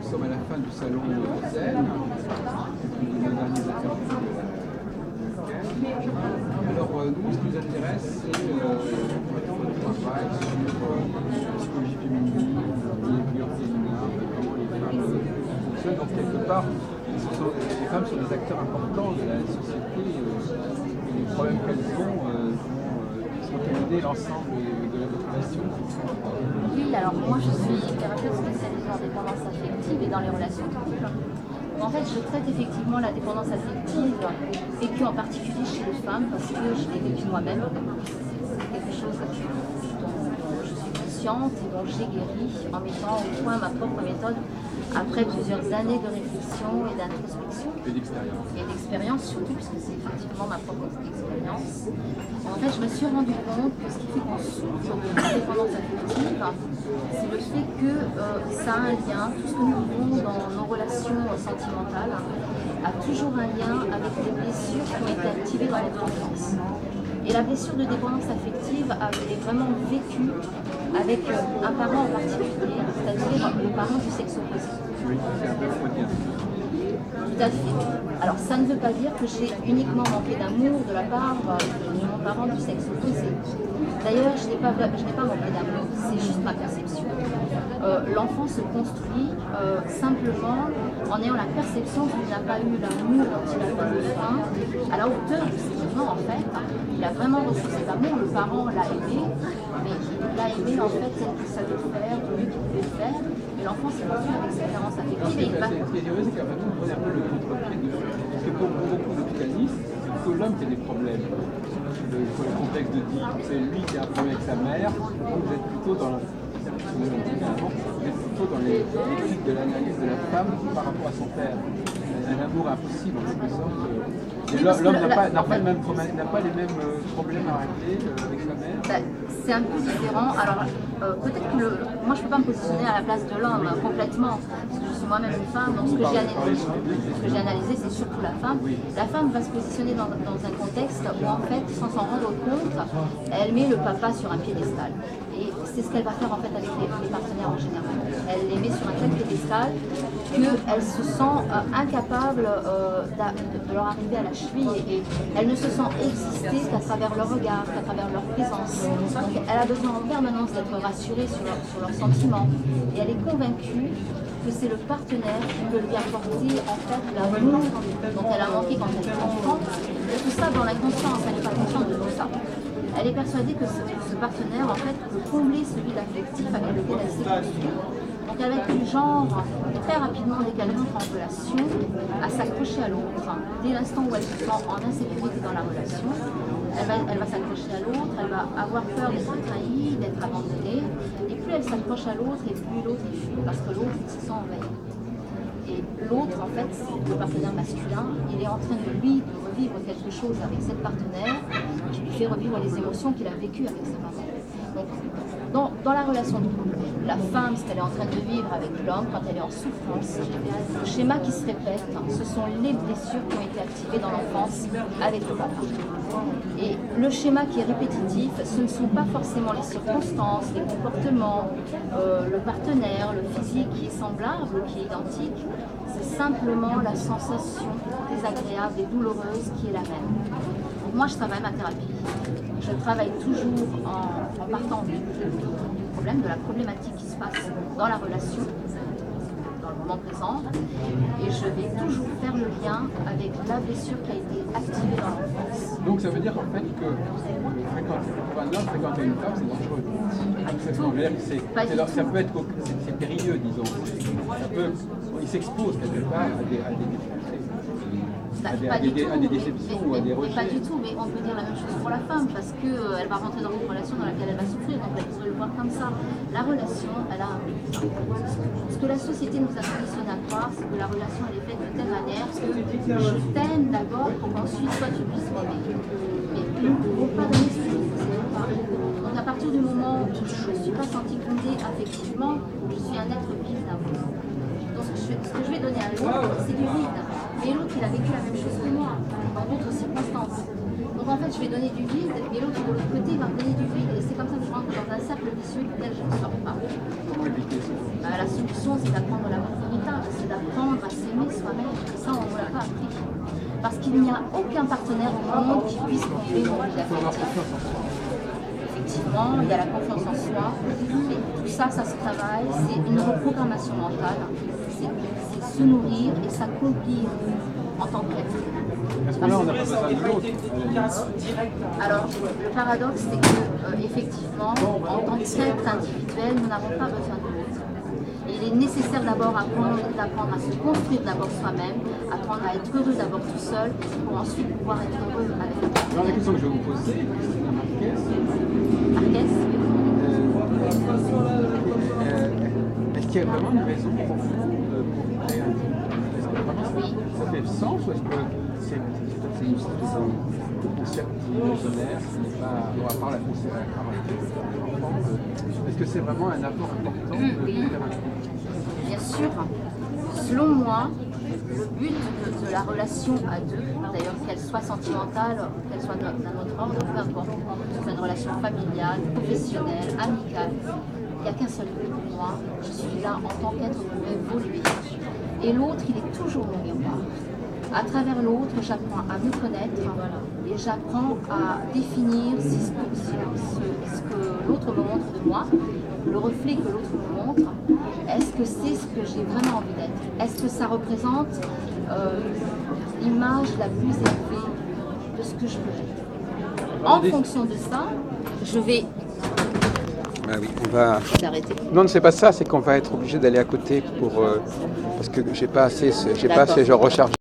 nous sommes à la fin du salon Zen, le dernier interview de la week-end. Alors nous, ce qui nous intéresse, c'est notre travail sur la psychologie féminine, les figures féminines, comment les femmes fonctionnent. Donc quelque part, les femmes sont des acteurs importants de la société et les problèmes qu'elles ont aider l'ensemble de la population. Oui, alors moi je suis thérapeute spécialisée en dépendance affective et dans les relations de couple. En fait, je traite effectivement la dépendance affective, vécue en particulier chez les femmes, parce que je l'ai vécue moi-même. C'est quelque chose dont je suis consciente et dont j'ai guéri en mettant au point ma propre méthode après plusieurs années de réflexion et d'introspection. Et d'expérience. Et d'expérience surtout, puisque c'est effectivement ma propre expérience. En fait, je me suis rendu compte que ce qui fait qu'on souffre de la dépendance affective, c'est le fait que ça a un lien, tout ce que nous vivons dans nos relations sentimentales a toujours un lien avec les blessures qui ont été activées dans notre enfance. Et la blessure de dépendance affective est vraiment vécue avec un parent en particulier, c'est-à-dire le parent du sexe opposé. Oui, c'est un peu freudien. Tout à fait. Alors ça ne veut pas dire que j'ai uniquement manqué d'amour de la part de mon parent du sexe opposé. D'ailleurs, je n'ai pas manqué d'amour, c'est juste ma perception. L'enfant se construit simplement en ayant la perception qu'il n'a pas eu l'amour dont il a besoin, à la hauteur de ses besoins en fait. Il a vraiment reçu cet amour, le parent l'a aimé, mais il l'a aimé en fait tel qu'il savait faire, du mieux qu'il pouvait faire. Et l'enfant s'est construit avec ses différences affectives et il va... Ce qui est curieux, c'est qu'en fait, on prenait un peu le contre-pied de... Parce que pour beaucoup d'hôpitalistes, c'est plutôt l'homme qui a des problèmes. Pour le contexte de dire, c'est lui qui a un problème avec sa mère, vous êtes plutôt dans les critiques de l'analyse de la femme par rapport à son père. Un amour impossible en quelque sorte. L'homme n'a pas les mêmes problèmes à régler avec sa mère. C'est un peu différent. Alors, peut-être que moi, je ne peux pas me positionner à la place de l'homme complètement, parce que je suis moi-même une femme, donc ce que j'ai analysé, c'est surtout la femme. La femme va se positionner dans un contexte où, en fait, sans s'en rendre compte, elle met le papa sur un piédestal. Et c'est ce qu'elle va faire en fait avec les partenaires en général. Elle les met sur un tel piédestal qu'elle se sent incapable de leur arriver à la cheville et elle ne se sent exister qu'à travers leur regard, qu'à travers leur présence. Donc elle a besoin en permanence d'être rassurée sur leurs sentiments et elle est convaincue que c'est le partenaire qui peut lui apporter en fait l'amour dont elle a manqué quand elle était enfant. Et tout ça dans l'inconscience, elle n'est pas consciente de tout ça. Elle est persuadée que ce partenaire en fait peut combler ce vide affectif avec lequel elle s'est construite. Donc elle va être du genre, très rapidement, dès qu'elle entre en relation, à s'accrocher à l'autre. Dès l'instant où elle se sent en insécurité dans la relation, elle va s'accrocher à l'autre, elle va avoir peur d'être trahie, d'être abandonnée. Et plus elle s'accroche à l'autre, et plus l'autre est fuit, parce que l'autre se sent envahi. Et l'autre, en fait, le partenaire masculin, il est en train de revivre quelque chose avec cette partenaire qui lui fait revivre les émotions qu'il a vécues avec sa maman. Donc, dans la relation de couple, la femme, ce qu'elle est en train de vivre avec l'homme quand elle est en souffrance, le schéma qui se répète, ce sont les blessures qui ont été activées dans l'enfance avec le papa. Et le schéma qui est répétitif, ce ne sont pas forcément les circonstances, les comportements, le partenaire, le physique qui est semblable, qui est identique, c'est simplement la sensation désagréable et douloureuse qui est la même. Donc moi, je travaille ma thérapie. Je travaille toujours en partant du problème, de la problématique qui se passe dans la relation, dans le moment présent, et je vais toujours faire le lien avec la blessure qui a été activée dans l'enfance. Donc ça veut dire en fait que pour un homme, fréquenter une femme, c'est dangereux. Ça peut être c'est périlleux, disons. Il s'expose quelque part à des déceptions ou à des rejets. Pas du tout, mais on peut dire la même chose pour la femme, parce qu'elle va rentrer dans une relation dans laquelle elle va souffrir, donc elle pourrait le voir comme ça. La relation, elle a un but. Ce que la société nous a conditionné à croire, c'est que la relation, elle est faite de telle manière que je t'aime d'abord pour qu'ensuite toi tu puisses m'aimer. Mais nous ne pouvons pas donner ce que nous possédons pas. Donc à partir du moment où je ne suis pas sentie fondée affectivement, je suis un être vide d'amour. Donc ce que je vais donner à l'autre, c'est du vide. Mais l'autre, il a vécu la même chose que moi, dans d'autres circonstances. Donc en fait, je vais donner du vide, mais l'autre, de l'autre côté, il va me donner du vide. Et c'est comme ça que je rentre dans un cercle vicieux duquel je ne sors pas. Comment éviter ça? La solution, c'est d'apprendre l'amour véritable. Parce qu'il n'y a aucun partenaire au monde qui puisse combler mon vide affectif. Effectivement, il y a la confiance en soi, et tout ça, ça se travaille, c'est une reprogrammation mentale, c'est se nourrir et s'accomplir en tant qu'être. Est-ce que là, on n'a pas besoin de l'autre? Alors, le paradoxe, c'est que, effectivement, en tant qu'être individuel, nous n'avons pas besoin de l'autre. Il est nécessaire d'abord d'apprendre à se construire d'abord soi-même, apprendre à être heureux d'abord tout seul, pour ensuite pouvoir être heureux avec l'autre. Alors, la question que je vais vous poser, Marquez, est-ce qu'il y a vraiment une raison profonde pour créer un couple? Est-ce que vraiment ça fait sens ou est-ce que c'est une sorte de concept visionnaire qui n'est pas, à part la est-ce que c'est vraiment un apport important de faire un couple? bien sûr, selon moi, le but de la relation à deux, d'ailleurs qu'elle soit sentimentale, qu'elle soit d'un autre ordre, peu importe, que ce soit une relation familiale, professionnelle, amicale, il n'y a qu'un seul but pour moi, je suis là en tant qu'être pour évoluer. Et l'autre, il est toujours mon miroir. À travers l'autre, j'apprends à me connaître et j'apprends à définir ce que l'autre me montre de moi, le reflet que l'autre me montre. Est-ce que c'est ce que j'ai vraiment envie d'être? Est-ce que ça représente l'image la plus élevée de ce que je veux être? En fonction de ça, je vais... Ah oui, on va... Non, c'est pas ça, c'est qu'on va être obligé d'aller à côté pour parce que j'ai pas assez genre rechargé.